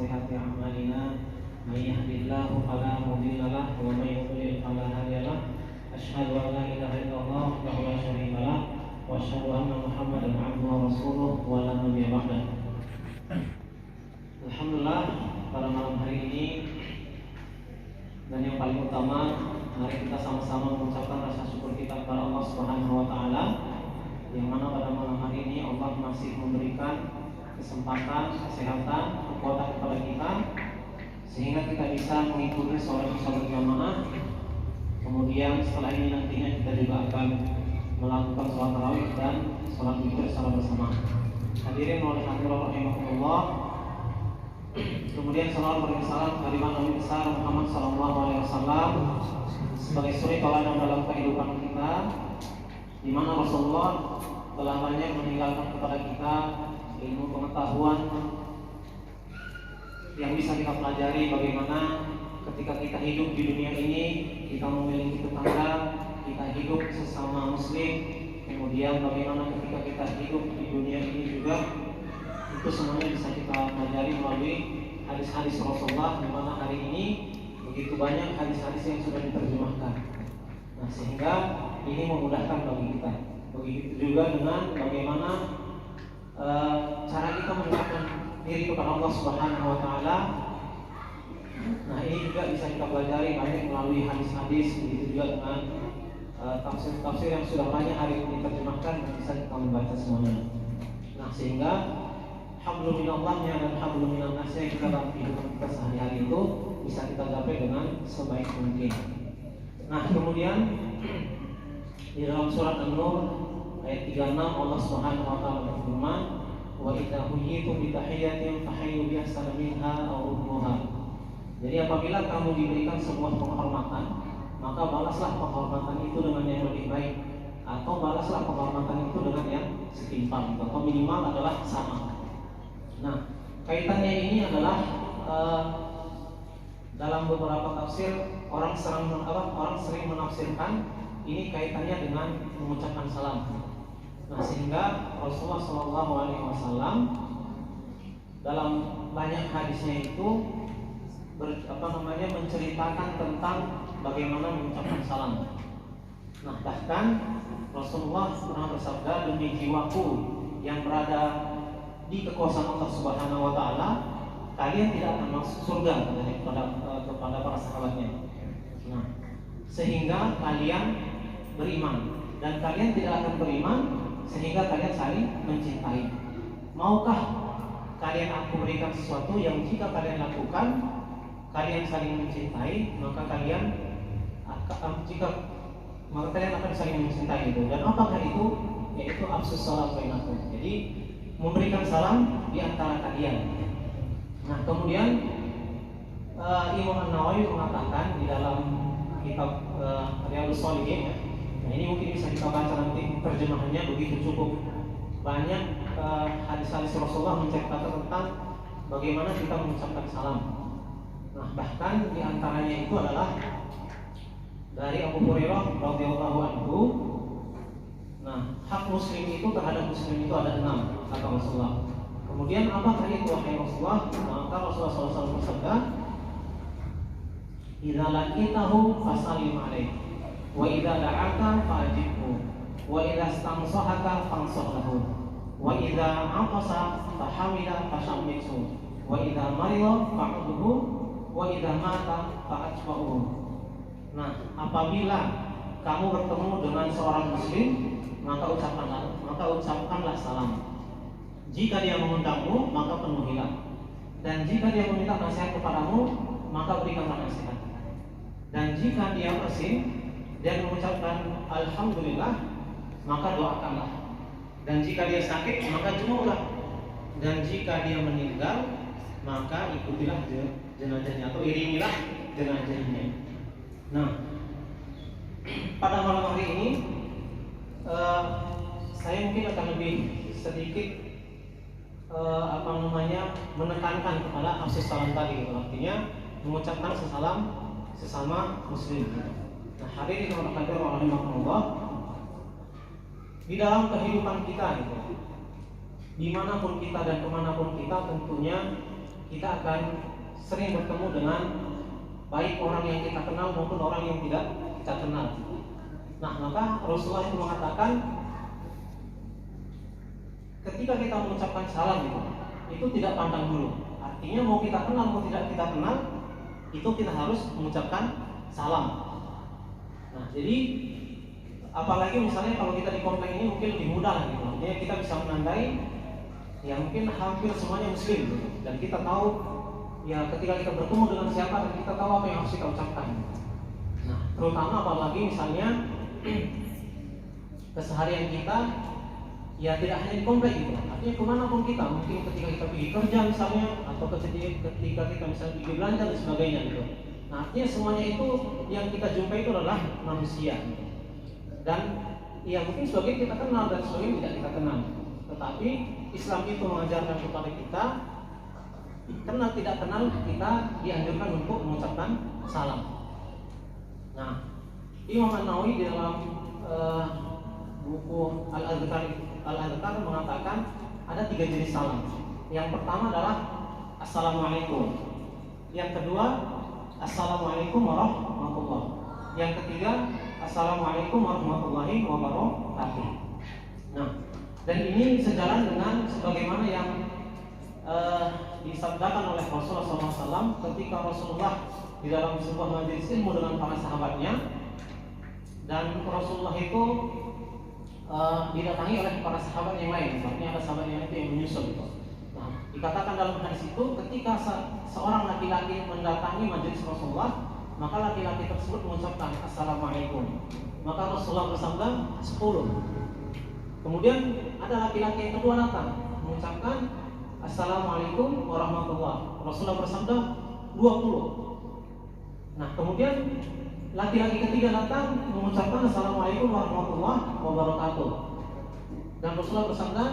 وسيئات أعمالنا من يهده الله فلا مضل له ومن يضلل فلا هادي له أشهد أن لا إله إلا الله وحده لا شريك له وأشهد أن محمدا عبده ورسوله ولا نبي بعده. Alhamdulillah, pada malam hari ini dan yang paling utama, mari kita sama-sama mengucapkan rasa syukur kita kepada Allah Subhanahu wa taala, yang mana pada malam hari ini Allah masih memberikan kesempatan, kesehatan, kekuatan kepada kita sehingga kita bisa mengikuti sholat berjamaah. Kemudian setelah ini nantinya kita juga akan melakukan sholat tarawih dan sholat witir secara bersama. Hadirin wal hadirat rahimakumullah. Kemudian salawat bersalam kehadiran Nabi besar Muhammad sallallahu alaihi wasallam sebagai suri tauladan dalam kehidupan kita, di mana Rasulullah telah banyak meninggalkan kepada kita ilmu pengetahuan yang bisa kita pelajari bagaimana ketika kita hidup di dunia ini kita memiliki tetangga, kita hidup sesama muslim, kemudian bagaimana ketika kita hidup di dunia ini juga itu semuanya bisa kita pelajari melalui hadis-hadis Rasulullah, di mana hari ini begitu banyak hadis-hadis yang sudah diterjemahkan. Nah, sehingga ini memudahkan bagi kita. Begitu juga dengan bagaimana cara kita mendekatkan diri kepada Allah Subhanahu wa taala. Nah, ini juga bisa kita pelajari banyak melalui hadis-hadis, begitu juga dengan tafsir-tafsir yang sudah banyak hari ini diterjemahkan dan bisa kita membaca semuanya. Nah, sehingga hablum minallahnya dan hablum minannasnya kita dalam kehidupan kita sehari-hari itu bisa kita capai dengan sebaik mungkin. Nah, kemudian di dalam surat An-Nur ayat 36 Allah Subhanahu wa taala berfirman, "Wa idza huyitum bi tahiyyatin fahayyu bi ahsana minha aw rudduha." Jadi apabila kamu diberikan sebuah penghormatan, maka balaslah penghormatan itu dengan yang lebih baik, atau balaslah penghormatan itu dengan yang setimpal, atau minimal adalah sama. Nah, kaitannya ini adalah dalam beberapa tafsir orang sering menafsirkan ini kaitannya dengan mengucapkan salam. Nah, sehingga Rasulullah SAW dalam banyak hadisnya itu menceritakan tentang bagaimana mengucapkan salam. Nah, bahkan Rasulullah pernah bersabda, "Demi jiwaku yang berada di kekuasaan Allah Subhanahu wa taala, kalian tidak akan masuk surga," kepada para sahabatnya. Nah, sehingga kalian beriman, dan kalian tidak akan beriman sehingga kalian saling mencintai. Maukah kalian aku berikan sesuatu yang jika kalian lakukan kalian saling mencintai, maka kalian akan saling mencintai itu. Dan apakah itu? Yaitu afsus salam bainakum. Jadi memberikan salam di antara kalian. Nah, kemudian Imam An-Nawawi mengatakan di dalam kitab Riyadhus Shalihin, nah ini mungkin bisa kita baca nanti terjemahannya, begitu cukup banyak hadis-hadis Rasulullah menceritakan tentang bagaimana kita mengucapkan salam. Nah, bahkan di antaranya itu adalah dari Abu Hurairah radhiyallahu anhu. Nah, hak muslim itu terhadap muslim itu ada 6, kata Rasulullah. Kemudian apakah itu wahai Rasulullah? Maka Rasulullah SAW bersabda, "Idza laqitahu fasallim alaihi, wa idza da'aka fa'ajibhu, wa idza istamsahaka fansah lahu, wa idza 'atasa fahamida fashammithu, wa idza marida fa'udhu, wa idza mata fa'atba'uhu." Nah, apabila kamu bertemu dengan seorang muslim, maka ucapkanlah salam. Jika dia mengundangmu, maka penuhilah. Dan jika dia meminta nasihat kepadamu, maka berikanlah nasihat. Dan jika dia bersin dan mengucapkan alhamdulillah, maka doakanlah. Dan jika dia sakit, maka jenguklah. Dan jika dia meninggal, maka ikutilah jenazahnya atau iringilah jenazahnya. Nah, pada malam hari ini saya mungkin akan lebih sedikit menekankan kepada afsus salam tadi, artinya mengucapkan salam sesama muslim. Nah, hadirin rahimakumullah, di dalam kehidupan kita dimanapun kita dan kemanapun kita, tentunya kita akan sering bertemu dengan baik orang yang kita kenal maupun orang yang tidak kita kenal. Nah, maka Rasulullah itu mengatakan ketika kita mengucapkan salam itu tidak pandang dulu. Artinya mau kita kenal mau tidak kita kenal, itu kita harus mengucapkan salam. Nah, jadi apalagi misalnya kalau kita di komplek ini mungkin lebih mudah gitu. Artinya kita bisa menandai ya mungkin hampir semuanya muslim gitu. Dan kita tahu ya ketika kita bertemu dengan siapa dan kita tahu apa yang harus kita ucapkan. Nah, terutama apalagi misalnya keseharian kita ya tidak hanya di komplek gitu. Artinya kemanapun kita, mungkin ketika kita pergi kerja misalnya, atau ketika kita misalnya pergi belanja dan sebagainya gitu. Nah, artinya semuanya itu yang kita jumpai itu adalah manusia gitu. Dan ya mungkin sebagian kita kenal dan sebagian tidak kita kenal. Tetapi Islam itu mengajarkan kepada kita kenal tidak kenal kita dianjurkan untuk mengucapkan salam. Nah, Imam An-Nawawi di dalam buku Al-Adhkar mengatakan ada 3 jenis salam. Yang pertama adalah Assalamualaikum. Yang kedua Assalamualaikum warahmatullahi. Yang ketiga Assalamualaikum warahmatullahi wabarakatuh. Nah, dan ini sejalan dengan sebagaimana yang disabdakan oleh Rasulullah SAW ketika Rasulullah di dalam sebuah majelis ilmu dengan para sahabatnya, dan Rasulullah itu didatangi oleh para sahabat yang lain. Artinya ada sahabat yang lain itu yang menyusul gitu. Nah, dikatakan dalam hadis itu ketika seorang laki-laki mendatangi majelis Rasulullah, maka laki-laki tersebut mengucapkan Assalamualaikum. Maka Rasulullah bersabda 10. Kemudian ada laki-laki yang kedua datang mengucapkan Assalamualaikum warahmatullahi. Rasulullah bersabda 20. Nah, kemudian laki-laki ketiga datang mengucapkan Assalamualaikum warahmatullahi wabarakatuh. Dan Rasulullah bersabda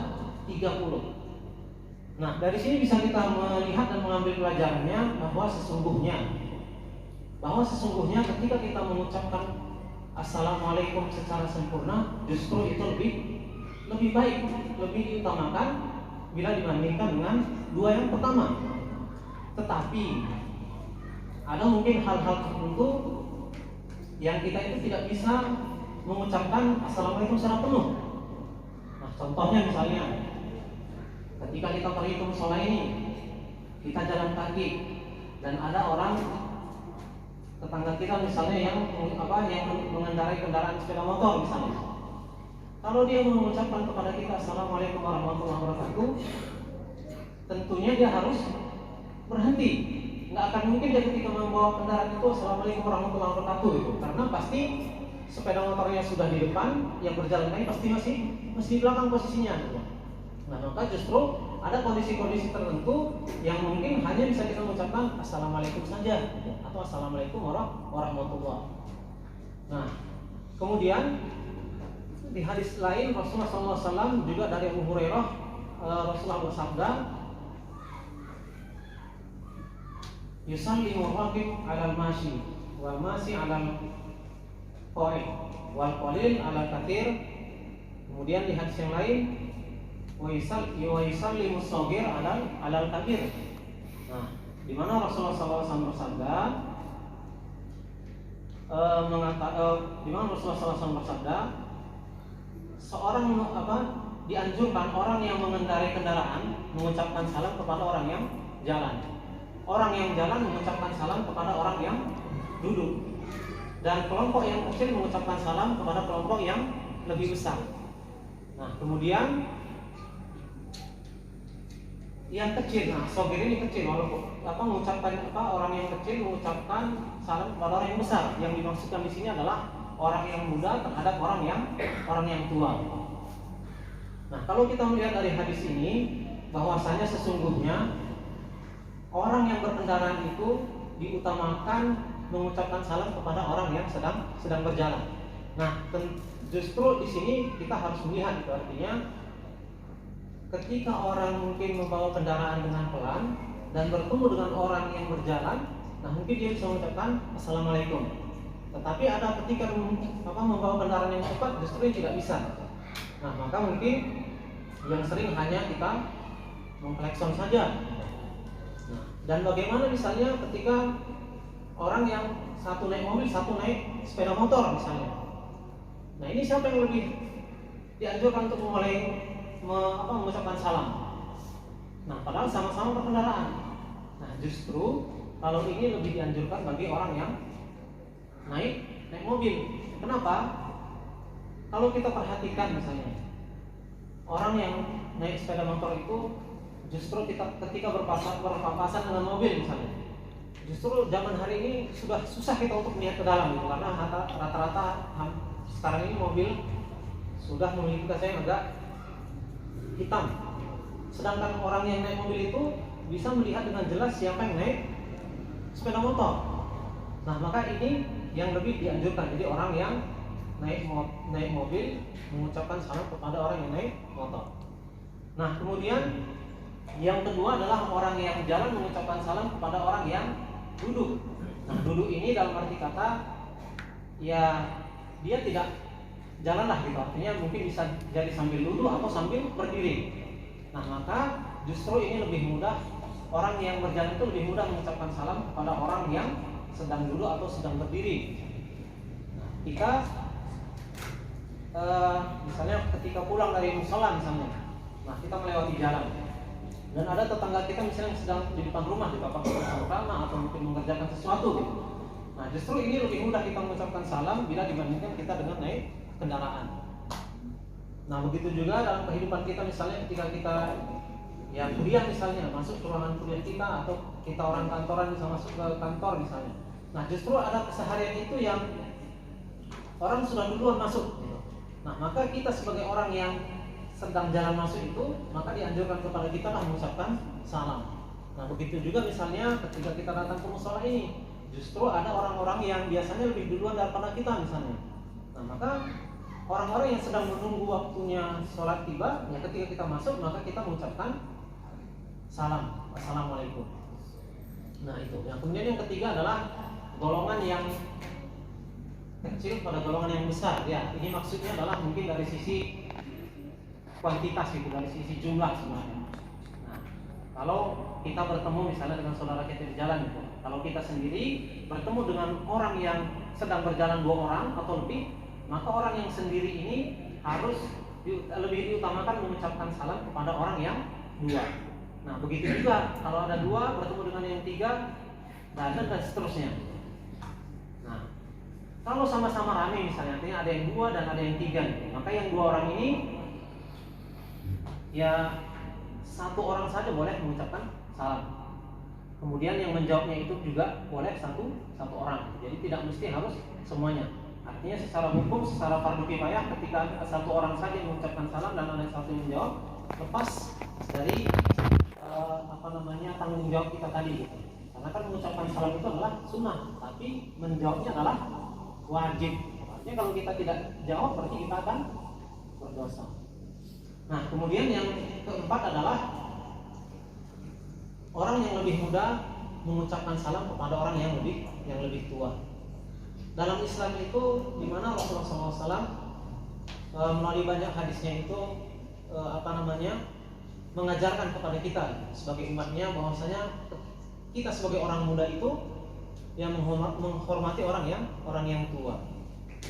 30. Nah, dari sini bisa kita melihat dan mengambil pelajarannya bahwa sesungguhnya ketika kita mengucapkan Assalamualaikum secara sempurna, justru itu lebih baik, lebih diutamakan bila dibandingkan dengan 2 yang pertama. Tetapi ada mungkin hal-hal tertentu yang kita itu tidak bisa mengucapkan Assalamualaikum secara penuh. Nah, contohnya misalnya ketika kita pergi ke musola ini, kita jalan kaki dan ada orang tetangga kita misalnya yang mengendarai kendaraan sepeda motor misalnya. Kalau dia mengucapkan kepada kita Assalamualaikum warahmatullahi wabarakatuh, tentunya dia harus berhenti. Nggak akan mungkin dia ketika membawa kendaraan itu Assalamualaikum warahmatullahi wabarakatuh itu, karena pasti sepeda motornya sudah di depan, yang berjalan lain pasti masih di belakang posisinya gitu. Nah, maka justru ada kondisi-kondisi tertentu yang mungkin hanya bisa kita mengucapkan Assalamualaikum saja gitu, atau Assalamualaikum warahmatullahi. Nah, kemudian di hadis lain Rasulullah SAW juga dari Abu Hurairah, Rasulullah bersabda, yusallimu rakib 'alal mashi wal mashi 'alal qa'id wal qalil 'alal katsir. Kemudian di hadis yang lain wa yusallimu shaghir 'alal kabir. Nah, di mana Rasulullah SAW bersabda seorang dianjurkan orang yang mengendarai kendaraan mengucapkan salam kepada orang yang jalan. Orang yang jalan mengucapkan salam kepada orang yang duduk. Dan kelompok yang kecil mengucapkan salam kepada kelompok yang lebih besar. Nah, kemudian yang kecil, sogir ini kecil, walaupun orang yang kecil mengucapkan salam kepada orang yang besar. Yang dimaksudkan di sini adalah orang yang muda terhadap orang yang tua. Nah, kalau kita melihat dari hadis ini, bahwasanya sesungguhnya orang yang berkendaraan itu diutamakan mengucapkan salam kepada orang yang sedang berjalan. Nah, justru di sini kita harus melihat itu, artinya ketika orang mungkin membawa kendaraan dengan pelan dan bertemu dengan orang yang berjalan, nah mungkin dia bisa mengucapkan Assalamualaikum. Tetapi ada ketika membawa kendaraan yang cepat justru tidak bisa. Nah, maka mungkin yang sering hanya kita mengklakson saja. Nah, Dan bagaimana misalnya ketika orang yang satu naik mobil, satu naik sepeda motor misalnya. Nah ini siapa yang lebih dianjurkan untuk mengucapkan salam? Nah padahal sama-sama berkendaraan. Nah justru kalau ini lebih dianjurkan bagi orang yang naik mobil. Kenapa? Kalau kita perhatikan misalnya orang yang naik sepeda motor itu justru ketika berpapasan dengan mobil misalnya, justru zaman hari ini sudah susah kita untuk melihat ke dalam gitu, karena rata-rata sekarang ini mobil sudah memiliki kaca yang agak hitam. Sedangkan orang yang naik mobil itu bisa melihat dengan jelas siapa yang naik sepeda motor. Nah maka ini yang lebih dianjurkan. Jadi orang yang naik mobil mengucapkan salam kepada orang yang naik motor. Nah kemudian yang kedua adalah orang yang jalan mengucapkan salam kepada orang yang duduk. Nah duduk ini dalam arti kata ya dia tidak jalan lah gitu, artinya mungkin bisa jadi sambil duduk atau sambil berdiri. Nah maka justru ini lebih mudah, orang yang berjalan itu lebih mudah mengucapkan salam kepada orang yang sedang duduk atau sedang berdiri. Nah, kita misalnya ketika pulang dari musola misalnya, nah kita melewati jalan dan ada tetangga kita misalnya yang sedang di depan rumah, di bapak bersama atau mungkin mengerjakan sesuatu gitu. Nah justru ini lebih mudah kita mengucapkan salam bila dibandingkan kita dengan naik kendaraan. Nah begitu juga dalam kehidupan kita, misalnya ketika kita ya kuliah misalnya, masuk ke ruangan kuliah kita, atau kita orang kantoran bisa masuk ke kantor misalnya. Nah justru ada keseharian itu yang orang sudah duluan masuk gitu. Nah maka kita sebagai orang yang sedang jalan masuk itu, maka dianjurkan kepada kita lah mengucapkan salam. Nah begitu juga misalnya ketika kita datang ke musola ini, justru ada orang-orang yang biasanya lebih duluan daripada kita misalnya. Nah maka orang-orang yang sedang menunggu waktunya sholat tiba, ya ketika kita masuk maka kita mengucapkan salam, assalamualaikum. Nah itu. Yang kemudian yang ketiga adalah golongan yang kecil pada golongan yang besar. Ya ini maksudnya adalah mungkin dari sisi kuantitas gitu, dari sisi jumlah sebenarnya. Nah kalau kita bertemu misalnya dengan saudara kita di jalan gitu, kalau kita sendiri bertemu dengan orang yang sedang berjalan 2 orang atau lebih, maka orang yang sendiri ini harus lebih diutamakan mengucapkan salam kepada orang yang 2. Nah begitu juga kalau ada 2 bertemu dengan yang 3 dan seterusnya. Nah kalau sama-sama ramai misalnya, artinya ada yang 2 dan ada yang 3 gitu, maka yang 2 orang ini ya 1 orang saja boleh mengucapkan salam. Kemudian yang menjawabnya itu juga boleh satu orang. Jadi tidak mesti harus semuanya. Artinya secara hukum, secara fardu kifayah, ketika 1 orang saja mengucapkan salam dan ada 1 yang menjawab, lepas dari tanggung jawab kita tadi gitu. Karena kan mengucapkan salam itu adalah sunnah, tapi menjawabnya adalah wajib. Artinya kalau kita tidak jawab berarti kita akan berdosa. Nah kemudian yang keempat adalah orang yang lebih muda mengucapkan salam kepada orang yang lebih tua. Dalam Islam itu dimana Rasulullah SAW melalui banyak hadisnya itu mengajarkan kepada kita sebagai umatnya bahwasanya kita sebagai orang muda itu yang menghormati orang yang tua,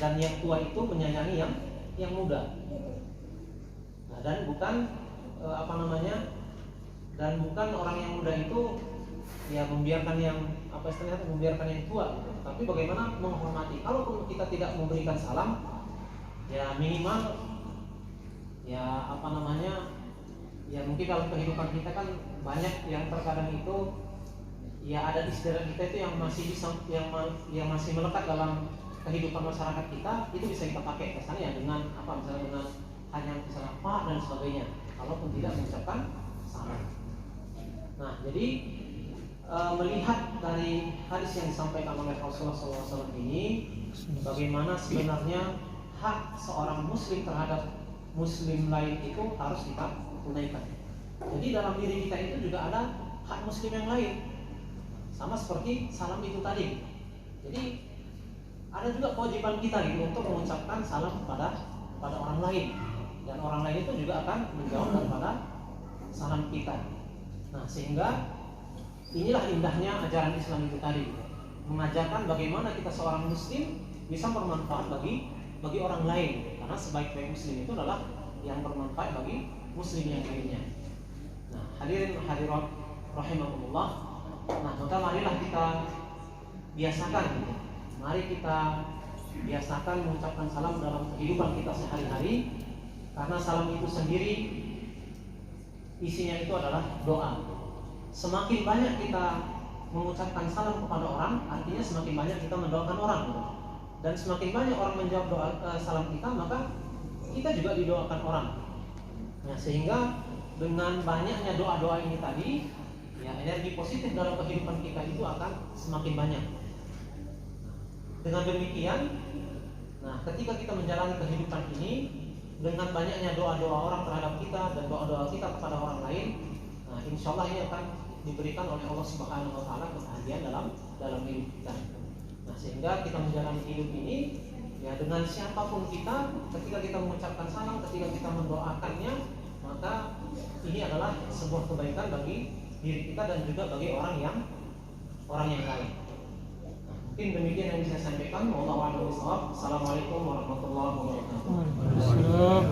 dan yang tua itu menyayangi yang muda. Nah, dan bukan dan bukan orang yang muda itu ya membiarkan yang tua gitu. Tapi bagaimana menghormati. Kalau kita tidak memberikan salam, ya minimal ya ya mungkin dalam kehidupan kita kan banyak yang terkadang itu ya ada istilah kita itu yang masih melekat dalam kehidupan masyarakat kita, itu bisa kita pakai kesannya ya dengan misalnya dengan hanya misalnya Pak dan sebagainya, kalaupun tidak mengucapkan salam. Nah jadi melihat dari hadis yang disampaikan oleh Rasulullah SAW ini, bagaimana sebenarnya hak seorang muslim terhadap muslim lain itu harus kita tunaikan. Jadi dalam diri kita itu juga ada hak muslim yang lain, sama seperti salam itu tadi. Jadi ada juga kewajiban kita gitu untuk mengucapkan salam kepada orang lain, dan orang lain itu juga akan menjawab daripada salam kita. Nah sehingga inilah indahnya ajaran Islam itu tadi, mengajarkan bagaimana kita seorang muslim bisa bermanfaat bagi orang lain, karena sebaik-baik muslim itu adalah yang bermanfaat bagi muslim yang lainnya. Nah, hadirin hadirat rahimakumullah. Nah, maka marilah kita biasakan, mari kita biasakan mengucapkan salam dalam kehidupan kita sehari-hari, karena salam itu sendiri isinya itu adalah doa. Semakin banyak kita mengucapkan salam kepada orang, artinya semakin banyak kita mendoakan orang. Dan semakin banyak orang menjawab doa salam kita, maka kita juga didoakan orang. Nah, sehingga dengan banyaknya doa-doa ini tadi, ya, energi positif dalam kehidupan kita itu akan semakin banyak. Dengan demikian, nah, ketika kita menjalani kehidupan ini dengan banyaknya doa-doa orang terhadap kita dan doa-doa kita kepada orang lain, nah, insya Allah ini akan diberikan oleh Allah Subhanahu Wa Taala kebahagiaan dalam hidup kita. Nah, sehingga kita menjalani hidup ini, ya, dengan siapapun kita, ketika kita mengucapkan salam, ketika kita mendoakannya, maka ini adalah sebuah kebaikan bagi diri kita dan juga bagi orang yang lain. Mungkin demikian yang bisa saya sampaikan. Wallahu a'lam bishawab. Assalamualaikum warahmatullahi wabarakatuh.